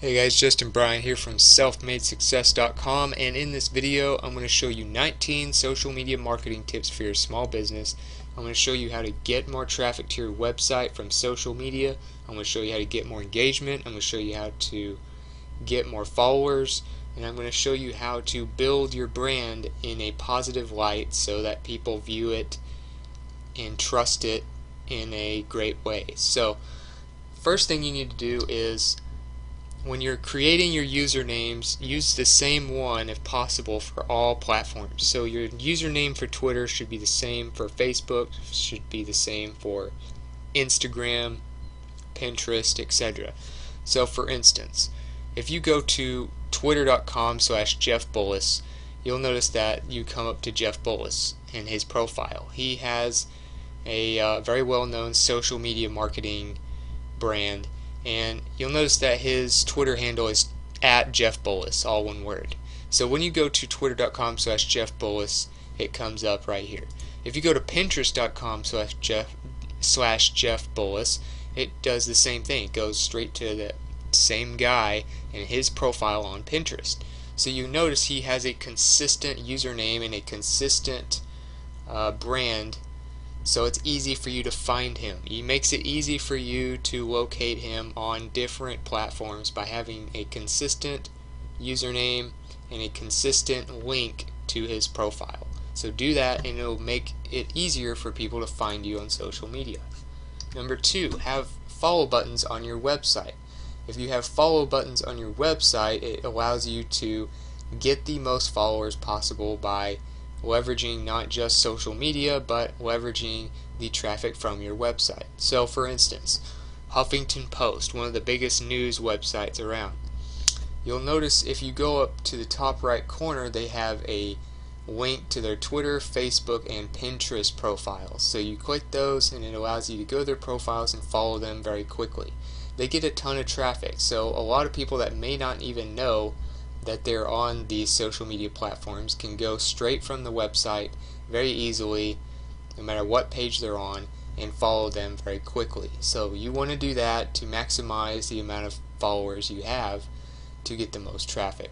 Hey guys, Justin Bryan here from selfmadesuccess.com, and in this video I'm going to show you 19 social media marketing tips for your small business. I'm going to show you how to get more traffic to your website from social media. I'm going to show you how to get more engagement. I'm going to show you how to get more followers, and I'm going to show you how to build your brand in a positive light so that people view it and trust it in a great way. So first thing you need to do is, when you're creating your usernames, use the same one if possible for all platforms. So your username for Twitter should be the same for Facebook, should be the same for Instagram, Pinterest, etc. So for instance, if you go to twitter.com/Jeff Bullis, you'll notice that you come up to Jeff Bullis and his profile. He has a very well-known social media marketing brand, and you'll notice that his Twitter handle is @JeffBullis, all one word. So when you go to twitter.com/Jeff Bullis, it comes up right here. If you go to pinterest.com/Jeff Bullis, it does the same thing. It goes straight to the same guy and his profile on Pinterest. So you notice he has a consistent username and a consistent brand, so it's easy for you to find him. He makes it easy for you to locate him on different platforms by having a consistent username and a consistent link to his profile. So do that and it'll make it easier for people to find you on social media. Number 2, have follow buttons on your website. If you have follow buttons on your website, it allows you to get the most followers possible by leveraging not just social media, but leveraging the traffic from your website. So for instance, Huffington Post, one of the biggest news websites around. You'll notice if you go up to the top right corner, they have a link to their Twitter, Facebook, and Pinterest profiles. So you click those and it allows you to go to their profiles and follow them very quickly. They get a ton of traffic, so a lot of people that may not even know that they're on these social media platforms can go straight from the website very easily, no matter what page they're on, and follow them very quickly. So you want to do that to maximize the amount of followers you have to get the most traffic.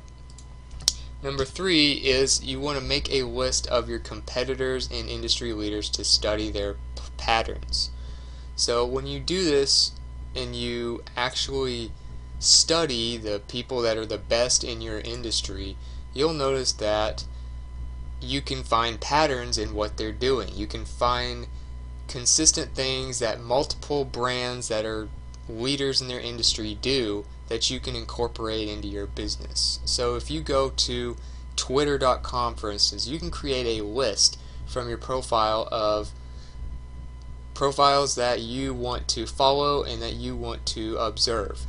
Number 3 is you want to make a list of your competitors and industry leaders to study their patterns. So when you do this and you actually study the people that are the best in your industry, you'll notice that you can find patterns in what they're doing. You can find consistent things that multiple brands that are leaders in their industry do that you can incorporate into your business. So if you go to twitter.com, for instance, you can create a list from your profile of profiles that you want to follow and that you want to observe.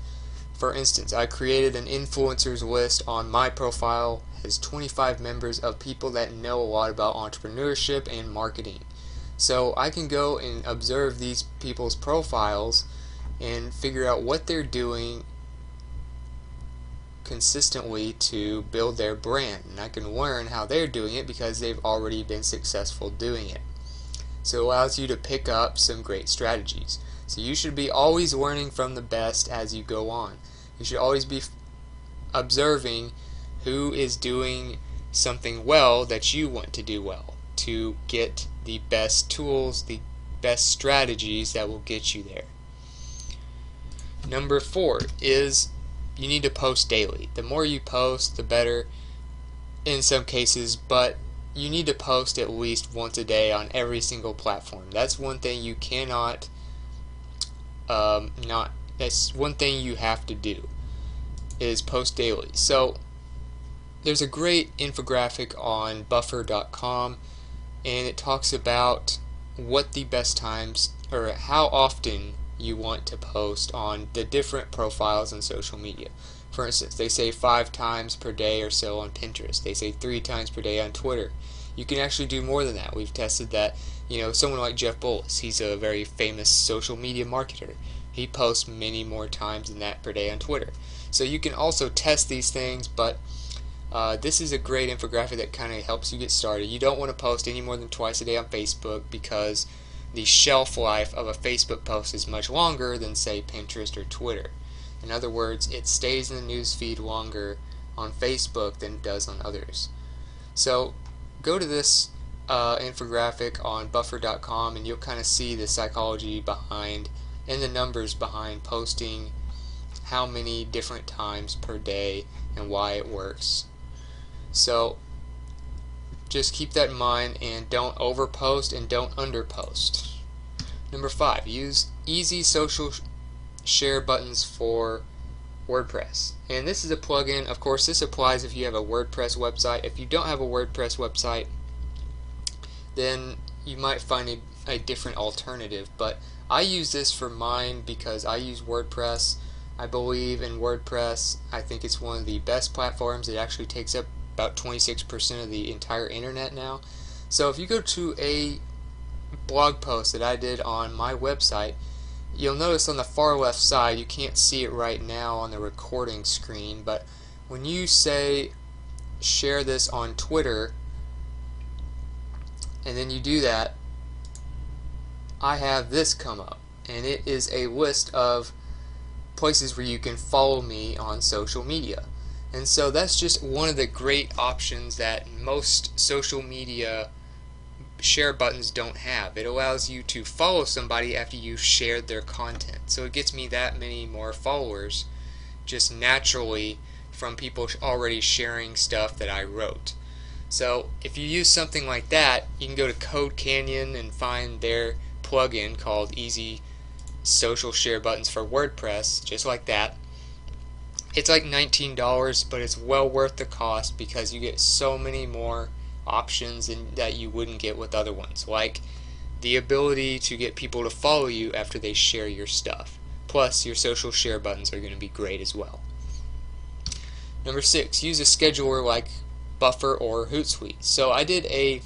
For instance, I created an influencers list on my profile. It has 25 members of people that know a lot about entrepreneurship and marketing. So I can go and observe these people's profiles and figure out what they're doing consistently to build their brand. And I can learn how they're doing it because they've already been successful doing it. So it allows you to pick up some great strategies. So you should be always learning from the best as you go on. You should always be observing who is doing something well that you want to do well, to get the best tools, the best strategies that will get you there. Number 4 is you need to post daily. The more you post, the better in some cases, but you need to post at least once a day on every single platform. That's one thing you cannot that's one thing you have to do, is post daily. So there's a great infographic on buffer.com, and it talks about what the best times, or how often you want to post on the different profiles on social media. For instance, they say 5 times per day or so on Pinterest. They say 3 times per day on Twitter. You can actually do more than that. We've tested that. Someone like Jeff Bullis, he's a very famous social media marketer. He posts many more times than that per day on Twitter. So you can also test these things, but this is a great infographic that kind of helps you get started. You don't want to post any more than twice a day on Facebook because the shelf life of a Facebook post is much longer than, say, Pinterest or Twitter. In other words, it stays in the news feed longer on Facebook than it does on others. So go to this infographic on buffer.com and you'll kind of see the psychology behind and the numbers behind posting how many different times per day and why it works. So just keep that in mind and don't overpost and don't underpost. Number 5, use easy social share buttons for WordPress. And this is a plugin. Of course, this applies if you have a WordPress website. If you don't have a WordPress website, then you might find a different alternative. But I use this for mine because I use WordPress. I believe in WordPress. I think it's one of the best platforms. It actually takes up about 26% of the entire internet now. So if you go to a blog post that I did on my website, you'll notice on the far left side, you can't see it right now on the recording screen, but when you say share this on Twitter and then you do that, I have this come up, and it is a list of places where you can follow me on social media. And so that's just one of the great options that most social media share buttons don't have. It allows you to follow somebody after you've shared their content. So it gets me that many more followers just naturally from people already sharing stuff that I wrote. So if you use something like that, you can go to Code Canyon and find their plugin called Easy Social Share Buttons for WordPress, just like that. It's like $19, but it's well worth the cost because you get so many more options that you wouldn't get with other ones, like the ability to get people to follow you after they share your stuff. Plus, your social share buttons are going to be great as well. Number 6, use a scheduler like Buffer or Hootsuite. So I did a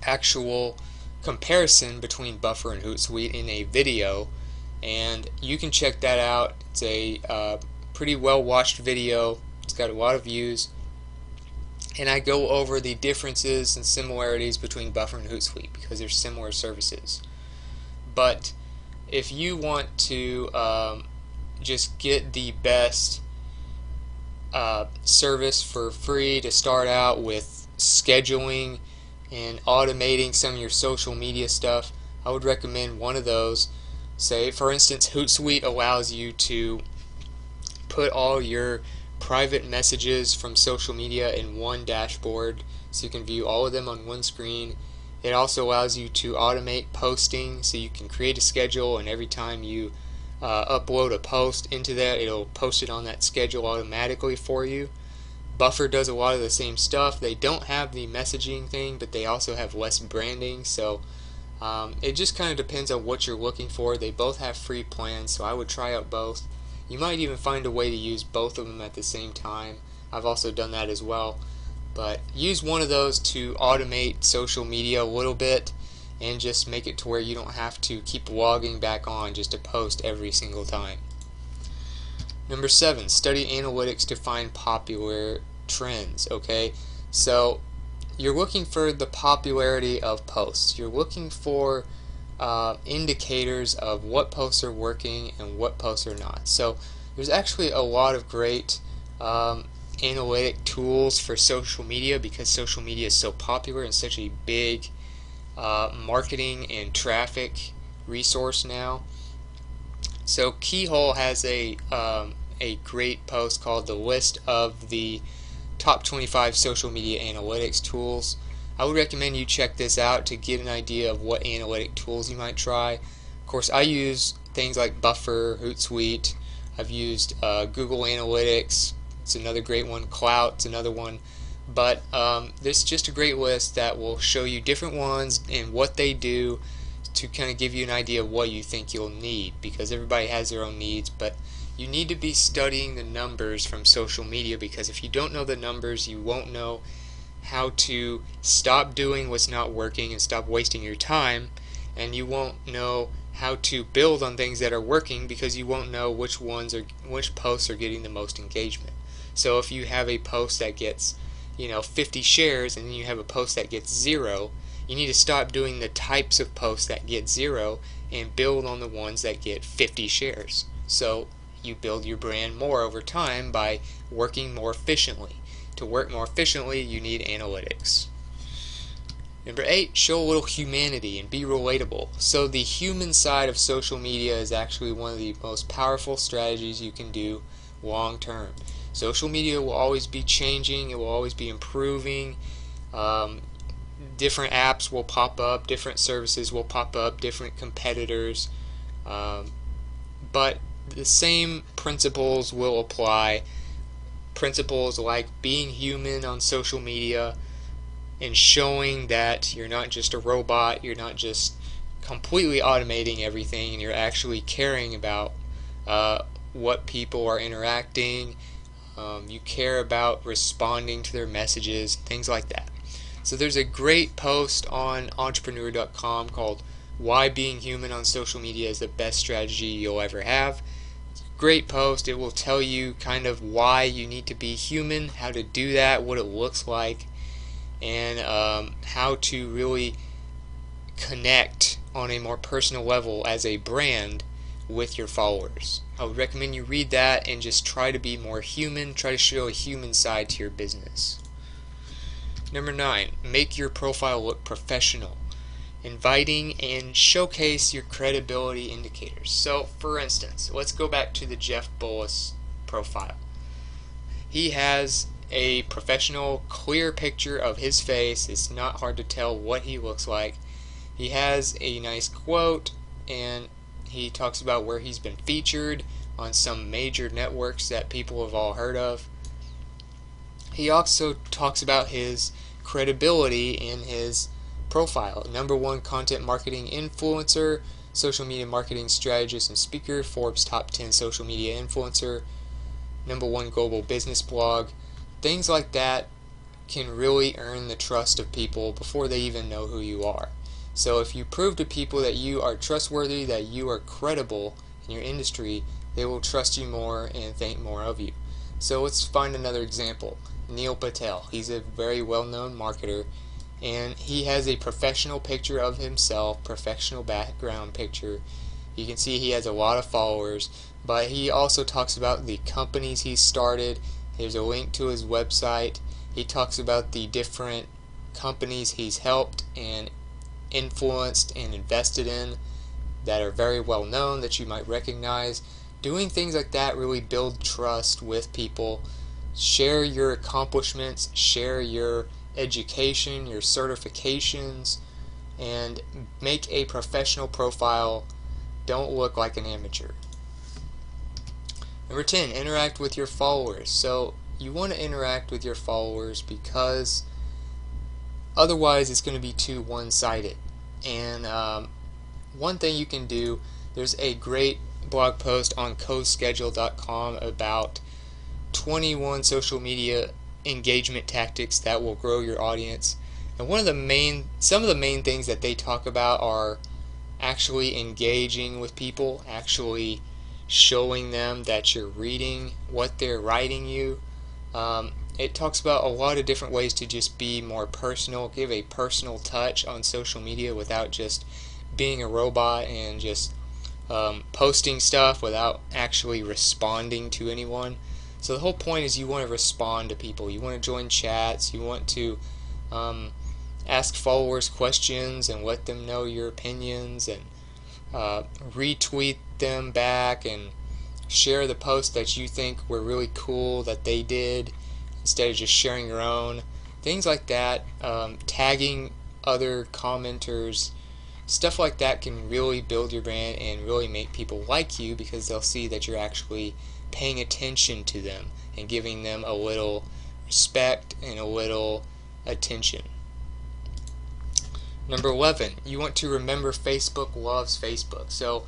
actual comparison between Buffer and Hootsuite in a video, and you can check that out. It's a pretty well watched video. It's got a lot of views, and I go over the differences and similarities between Buffer and Hootsuite because they're similar services. But if you want to just get the best service for free to start out with scheduling and automating some of your social media stuff, I would recommend one of those. Say, for instance, Hootsuite allows you to put all your private messages from social media in one dashboard so you can view all of them on one screen. It also allows you to automate posting, so you can create a schedule, and every time you upload a post into that, it'll post it on that schedule automatically for you. Buffer does a lot of the same stuff. They don't have the messaging thing, but they also have less branding, so it just kind of depends on what you're looking for. They both have free plans, so I would try out both. You might even find a way to use both of them at the same time. I've also done that as well. But use one of those to automate social media a little bit and just make it to where you don't have to keep logging back on just to post every single time. Number 7, study analytics to find popular trends. Okay, so you're looking for the popularity of posts. You're looking for indicators of what posts are working and what posts are not. So there's actually a lot of great analytic tools for social media because social media is so popular and such a big marketing and traffic resource now. So Keyhole has a great post called the list of the top 25 social media analytics tools. I would recommend you check this out to get an idea of what analytic tools you might try. Of course, I use things like Buffer, Hootsuite. I've used Google Analytics. It's another great one. Clout's another one. But this is just a great list that will show you different ones and what they do to kind of give you an idea of what you think you'll need, because everybody has their own needs. But you need to be studying the numbers from social media, because if you don't know the numbers, you won't know how to stop doing what's not working and stop wasting your time, and you won't know how to build on things that are working because you won't know which posts are getting the most engagement. So if you have a post that gets 50 shares and then you have a post that gets 0, you need to stop doing the types of posts that get 0 and build on the ones that get 50 shares. So you build your brand more over time by working more efficiently. To work more efficiently, you need analytics. Number 8, show a little humanity and be relatable. So the human side of social media is actually one of the most powerful strategies you can do long term. Social media will always be changing, it will always be improving. Different apps will pop up, different services will pop up, different competitors. But the same principles will apply. Principles like being human on social media and showing that you're not just a robot, you're not just completely automating everything, and you're actually caring about what people are interacting. You care about responding to their messages, things like that. So there's a great post on entrepreneur.com called Why Being Human on Social Media is the Best Strategy You'll Ever Have. It's a great post. It will tell you kind of why you need to be human, how to do that, what it looks like, and how to really connect on a more personal level as a brand with your followers. I would recommend you read that and just try to be more human, try to show a human side to your business. Number 9, make your profile look professional, inviting, and showcase your credibility indicators. So, for instance, let's go back to the Jeff Bullis profile. He has a professional, clear picture of his face. It's not hard to tell what he looks like. He has a nice quote, and he talks about where he's been featured on some major networks that people have all heard of. He also talks about his credibility in his profile. #1 content marketing influencer, social media marketing strategist and speaker, Forbes top 10 social media influencer, #1 global business blog. Things like that can really earn the trust of people before they even know who you are. So if you prove to people that you are trustworthy, that you are credible in your industry, they will trust you more and think more of you. So let's find another example. Neil Patel. He's a very well-known marketer, and he has a professional picture of himself, professional background picture. You can see he has a lot of followers, but he also talks about the companies he started. There's a link to his website. He talks about the different companies he's helped and influenced and invested in that are very well known that you might recognize. Doing things like that really build trust with people. Share your accomplishments, share your education, your certifications, and make a professional profile. Don't look like an amateur. Number 10, interact with your followers. So you want to interact with your followers because otherwise it's going to be too one-sided. And one thing you can do, there's a great blog post on coschedule.com about 21 social media engagement tactics that will grow your audience. And some of the main things that they talk about are actually engaging with people, actually showing them that you're reading what they're writing you. It talks about a lot of different ways to just be more personal, give a personal touch on social media without just being a robot and just posting stuff without actually responding to anyone. So the whole point is you want to respond to people. You want to join chats. You want to ask followers questions and let them know your opinions, and retweet them back and share the posts that you think were really cool that they did instead of just sharing your own. Things like that. Tagging other commenters. Stuff like that can really build your brand and really make people like you because they'll see that you're actually paying attention to them and giving them a little respect and a little attention. Number 11, you want to remember Facebook loves Facebook. So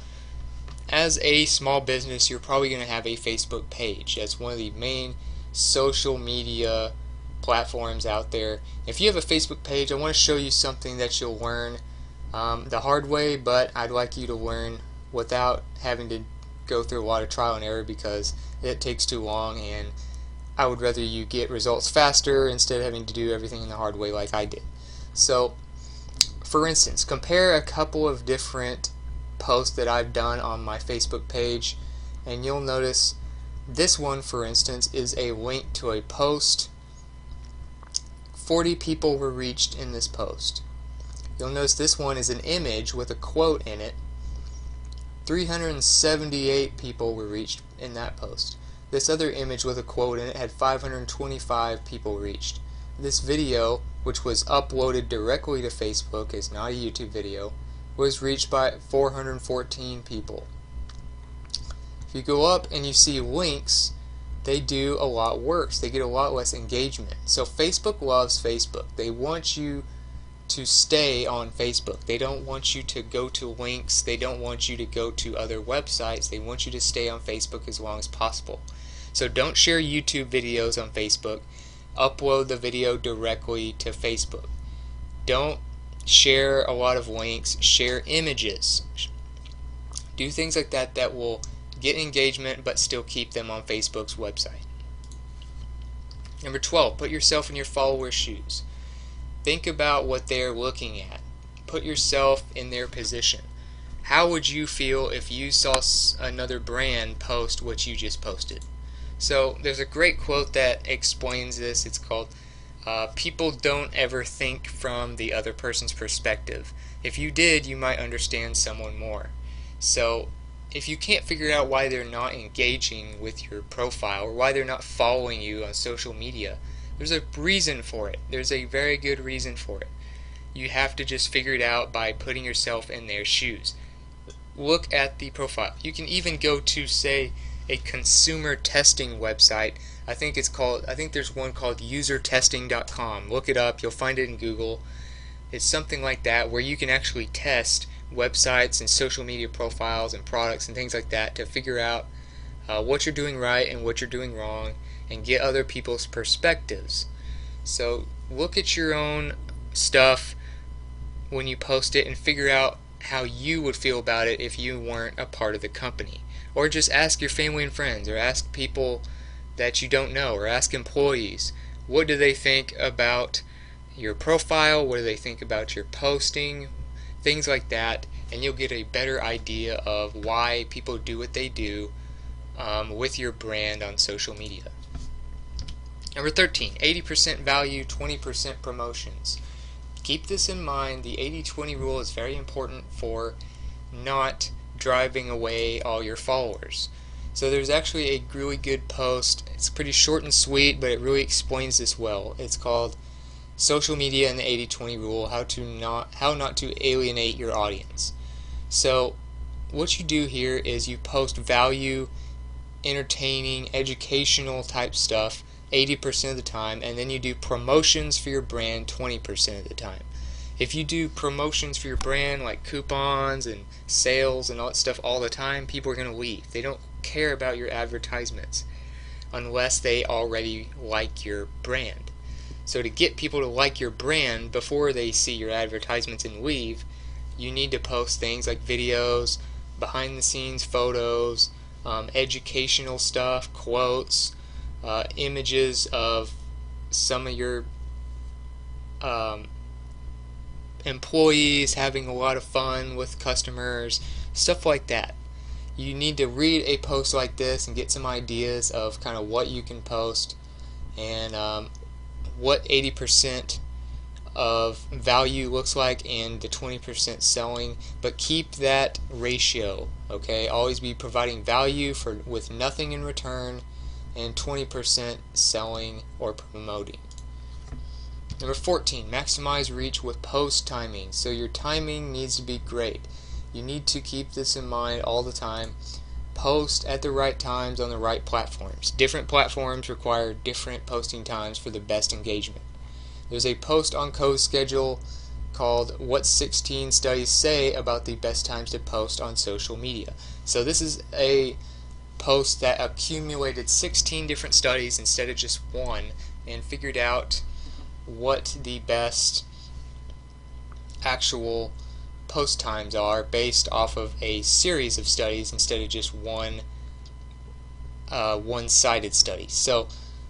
as a small business, you're probably going to have a Facebook page. That's one of the main social media platforms out there. If you have a Facebook page, I want to show you something that you'll learn the hard way, but I'd like you to learn without having to go through a lot of trial and error because it takes too long, and I would rather you get results faster instead of having to do everything in the hard way like I did. So for instance, compare a couple of different posts that I've done on my Facebook page and you'll notice this one, for instance, is a link to a post. 40 people were reached in this post. You'll notice this one is an image with a quote in it. 378 people were reached in that post. This other image with a quote in it had 525 people reached. This video, which was uploaded directly to Facebook, is not a YouTube video, was reached by 414 people. If you go up and you see links, they do a lot worse. They get a lot less engagement. So Facebook loves Facebook. They want you to stay on Facebook. They don't want you to go to links. They don't want you to go to other websites. They want you to stay on Facebook as long as possible. So don't share YouTube videos on Facebook. Upload the video directly to Facebook. Don't share a lot of links. Share images. Do things like that that will get engagement but still keep them on Facebook's website. Number 12, put yourself in your followers' shoes. Think about what they're looking at. Put yourself in their position. How would you feel if you saw another brand post what you just posted? So there's a great quote that explains this. It's called, people don't ever think from the other person's perspective. If you did, you might understand someone more. So if you can't figure out why they're not engaging with your profile or why they're not following you on social media, there's a reason for it. There's a very good reason for it. You have to just figure it out by putting yourself in their shoes. Look at the profile. You can even go to, say, a consumer testing website. I think there's one called usertesting.com. Look it up. You'll find it in Google. It's something like that where you can actually test websites and social media profiles and products and things like that to figure out what you're doing right and what you're doing wrong and get other people's perspectives. So look at your own stuff when you post it and figure out how you would feel about it if you weren't a part of the company. Or just ask your family and friends, or ask people that you don't know, or ask employees. What do they think about your profile? What do they think about your posting? Things like that, and you'll get a better idea of why people do what they do with your brand on social media. Number 13, 80% value, 20% promotions. Keep this in mind. The 80-20 rule is very important for not driving away all your followers. So there's actually a really good post. It's pretty short and sweet, but it really explains this well. It's called Social Media and the 80-20 Rule, how not to alienate your audience. So what you do here is you post value, entertaining, educational type stuff 80% of the time, and then you do promotions for your brand 20% of the time. If you do promotions for your brand like coupons and sales and all that stuff all the time, people are going to leave. They don't care about your advertisements unless they already like your brand. So to get people to like your brand before they see your advertisements and leave, you need to post things like videos, behind the scenes photos, educational stuff, quotes, images of some of your employees having a lot of fun with customers, stuff like that. You need to read a post like this and get some ideas of kind of what you can post and what 80% of value looks like and the 20% selling, but keep that ratio, okay? Always be providing value with nothing in return and 20% selling or promoting. Number 14, maximize reach with post timing. So your timing needs to be great. You need to keep this in mind all the time. Post at the right times on the right platforms. Different platforms require different posting times for the best engagement. There's a post on CoSchedule called What 16 Studies Say About the Best Times to Post on Social Media. So this is a post that accumulated 16 different studies instead of just one and figured out what the best actual post times are based off of a series of studies instead of just one-sided study. So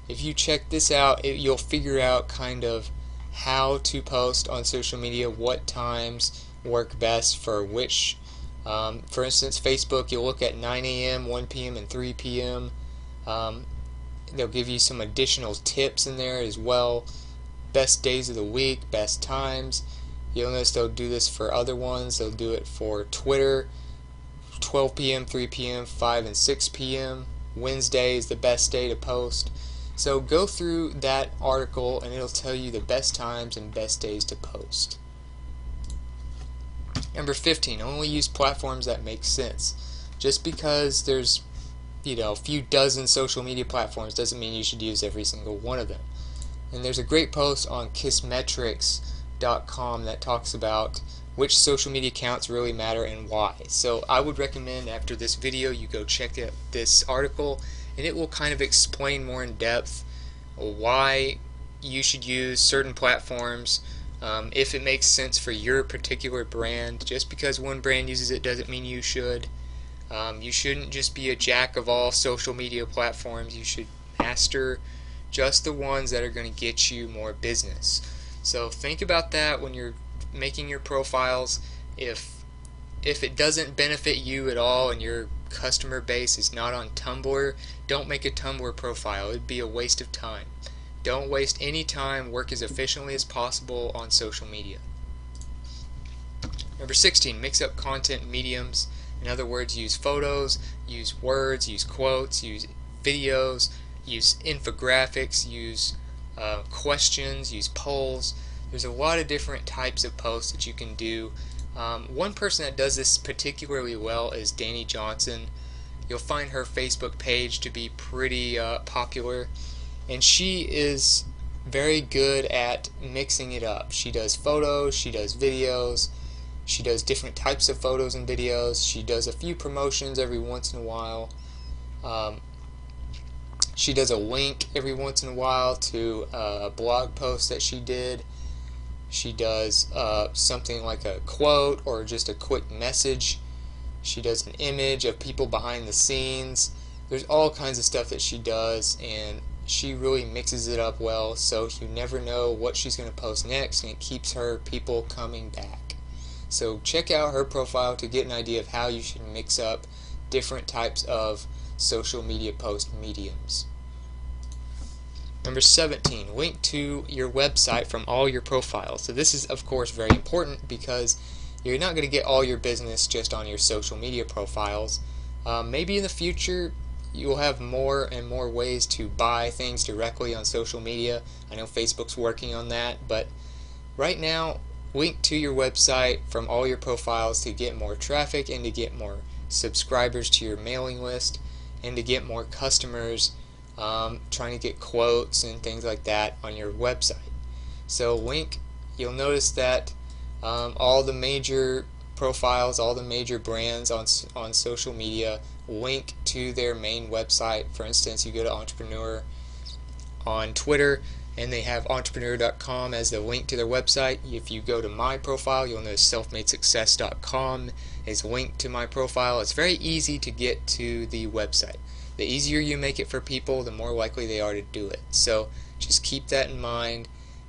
if you check this out, you'll figure out kind of how to post on social media, what times work best for which For instance, Facebook, you'll look at 9 a.m., 1 p.m., and 3 p.m. They'll give you some additional tips in there as well. Best days of the week, best times. You'll notice they'll do this for other ones. They'll do it for Twitter, 12 p.m., 3 p.m., 5 and 6 p.m. Wednesday is the best day to post. So go through that article and it'll tell you the best times and best days to post. Number 15, only use platforms that make sense. Just because there's a few dozen social media platforms doesn't mean you should use every single one of them. And there's a great post on kissmetrics.com that talks about which social media accounts really matter and why. So I would recommend after this video you go check out this article, and it will kind of explain more in depth why you should use certain platforms, if it makes sense for your particular brand. Just because one brand uses it doesn't mean you should. You shouldn't just be a jack of all social media platforms. You should master just the ones that are going to get you more business. So think about that when you're making your profiles. If it doesn't benefit you at all and your customer base is not on Tumblr, don't make a Tumblr profile. It'd be a waste of time. Don't waste any time. Work as efficiently as possible on social media. Number 16, mix up content mediums. In other words, use photos, use words, use quotes, use videos, use infographics, use questions, use polls. There's a lot of different types of posts that you can do. One person that does this particularly well is Dani Johnson. You'll find her Facebook page to be pretty popular, and she is very good at mixing it up. She does photos, she does videos, she does different types of photos and videos, she does a few promotions every once in a while. She does a link every once in a while to a blog post that she did. She does something like a quote or just a quick message. She does an image of people behind the scenes. There's all kinds of stuff that she does, and she really mixes it up well, so you never know what she's going to post next, and it keeps her people coming back. So check out her profile to get an idea of how you should mix up different types of social media post mediums. Number 17, link to your website from all your profiles. So this is of course very important because you're not going to get all your business just on your social media profiles. Maybe in the future you'll have more and more ways to buy things directly on social media. I know Facebook's working on that, but right now link to your website from all your profiles to get more traffic and to get more subscribers to your mailing list and to get more customers trying to get quotes and things like that on your website. So link, you'll notice that all the major profiles, all the major brands on social media link to their main website. For instance, you go to Entrepreneur on Twitter and they have entrepreneur.com as the link to their website. If you go to my profile, you'll notice selfmadesuccess.com is linked to my profile. It's very easy to get to the website. The easier you make it for people, the more likely they are to do it. So just keep that in mind,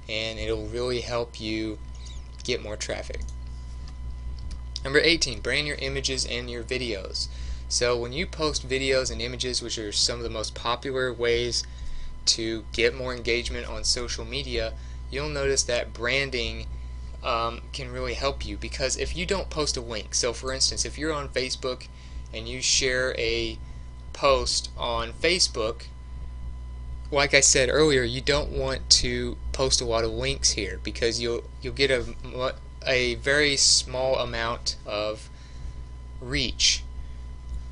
and it'll really help you get more traffic. Number 18, brand your images and your videos. So when you post videos and images, which are some of the most popular ways to get more engagement on social media, you'll notice that branding can really help you, because if you don't post a link, so for instance, if you're on Facebook and you share a post on Facebook, like I said earlier, you don't want to post a lot of links here because you'll get a very small amount of reach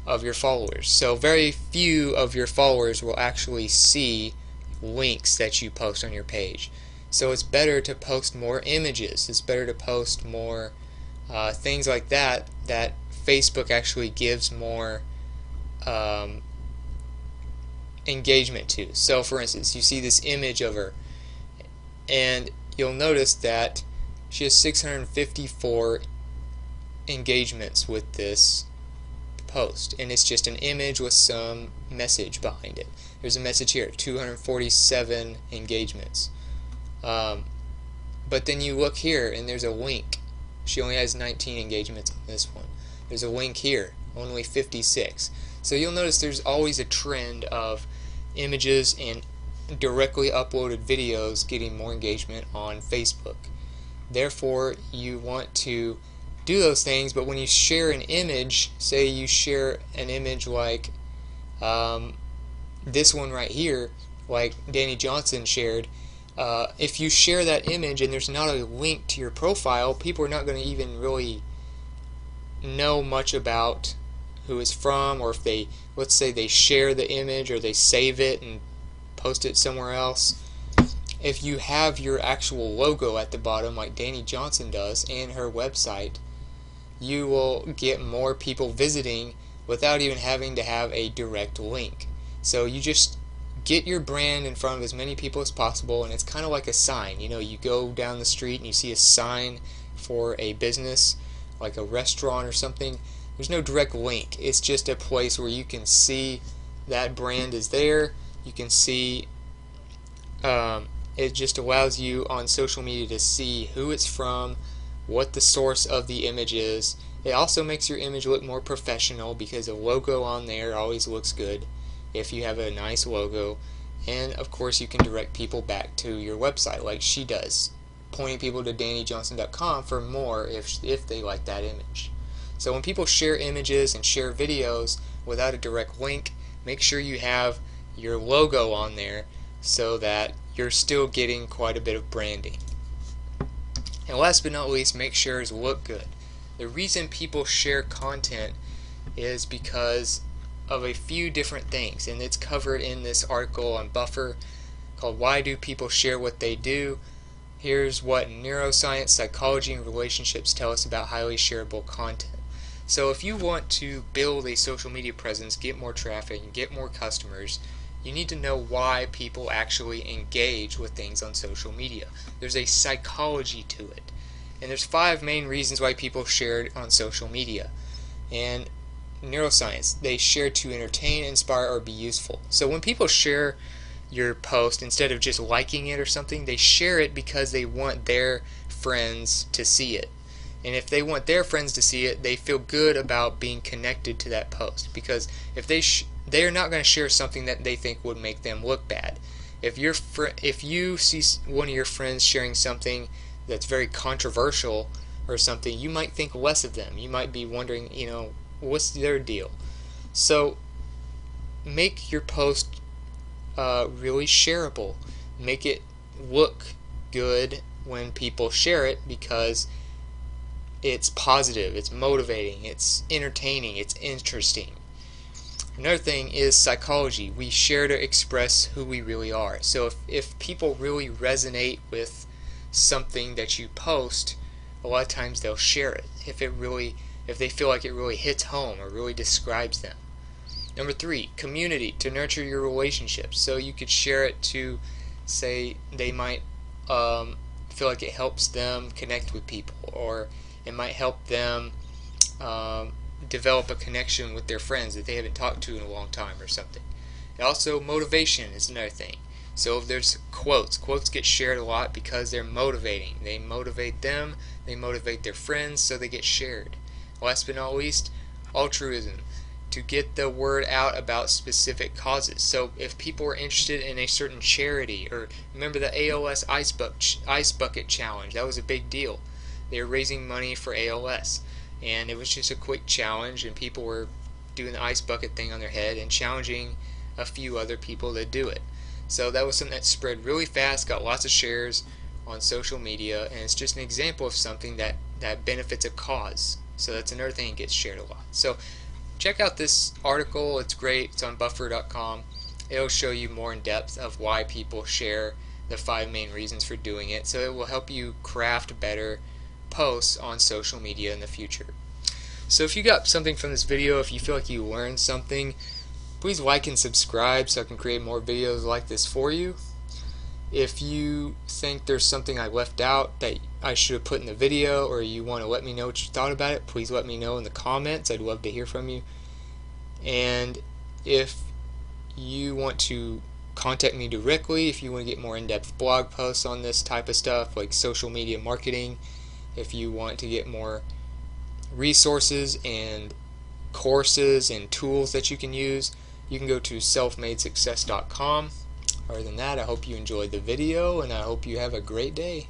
of your followers. So very few of your followers will actually see links that you post on your page. So it's better to post more images. It's better to post more things like that Facebook actually gives more engagement to. So for instance, you see this image of her and you'll notice that she has 654 engagements with this post, and it's just an image with some message behind it. There's a message here, 247 engagements. But then you look here and there's a link. She only has 19 engagements on this one. There's a link here, only 56. So you'll notice there's always a trend of images and directly uploaded videos getting more engagement on Facebook. Therefore, you want to do those things, but when you share an image, say you share an image like this one right here, like Danny Johnson shared, if you share that image and there's not a link to your profile, people are not going to even really know much about who it's from, or if they, let's say they share the image or they save it and post it somewhere else. If you have your actual logo at the bottom like Danny Johnson does and her website, you will get more people visiting without even having to have a direct link. So you just get your brand in front of as many people as possible, and it's kind of like a sign. You know, you go down the street and you see a sign for a business like a restaurant or something. There's no direct link. It's just a place where you can see that brand is there. You can see it just allows you on social media to see who it's from, what the source of the image is. It also makes your image look more professional because a logo on there always looks good if you have a nice logo. And of course you can direct people back to your website like she does, pointing people to DannyJohnson.com for more if they like that image. So when people share images and share videos without a direct link, make sure you have your logo on there so that you're still getting quite a bit of branding. And last but not least, make sure yours look good. The reason people share content is because of a few different things, and it's covered in this article on Buffer called Why Do People Share What They Do? Here's what neuroscience, psychology, and relationships tell us about highly shareable content. So if you want to build a social media presence, get more traffic, and get more customers, you need to know why people actually engage with things on social media. There's a psychology to it. And there's 5 main reasons why people share on social media. And neuroscience, they share to entertain, inspire, or be useful. So when people share your post, instead of just liking it or something, they share it because they want their friends to see it. And if they want their friends to see it, they feel good about being connected to that post, because if they are not going to share something that they think would make them look bad. If you see one of your friends sharing something that's very controversial or something, you might think less of them. You might be wondering, what's their deal? So make your post really shareable. Make it look good when people share it, because it's positive, it's motivating, it's entertaining, it's interesting. Another thing is psychology. We share to express who we really are. So if people really resonate with something that you post, a lot of times they'll share it if they feel like it really hits home or really describes them. Number 3, community, to nurture your relationships. So you could share it to, say, they might feel like it helps them connect with people, or it might help them develop a connection with their friends that they haven't talked to in a long time or something. And also motivation is another thing. So if there's quotes get shared a lot because they're motivating. They motivate them, they motivate their friends, so they get shared. Last but not least, altruism, to get the word out about specific causes. So if people are interested in a certain charity, or remember the ALS Ice Bucket Challenge, that was a big deal. They were raising money for ALS, and it was just a quick challenge, and people were doing the ice bucket thing on their head and challenging a few other people to do it. So that was something that spread really fast, got lots of shares on social media, and it's just an example of something that benefits a cause. So that's another thing that gets shared a lot. So check out this article, it's great, it's on buffer.com. It'll show you more in depth of why people share, the 5 main reasons for doing it, so it will help you craft better posts on social media in the future. So if you got something from this video, if you feel like you learned something, please like and subscribe so I can create more videos like this for you. If you think there's something I left out that I should have put in the video, or you want to let me know what you thought about it, please let me know in the comments. I'd love to hear from you. And if you want to contact me directly, if you want to get more in-depth blog posts on this type of stuff like social media marketing, if you want to get more resources and courses and tools that you can use, you can go to selfmadesuccess.com. Other than that, I hope you enjoyed the video, and I hope you have a great day.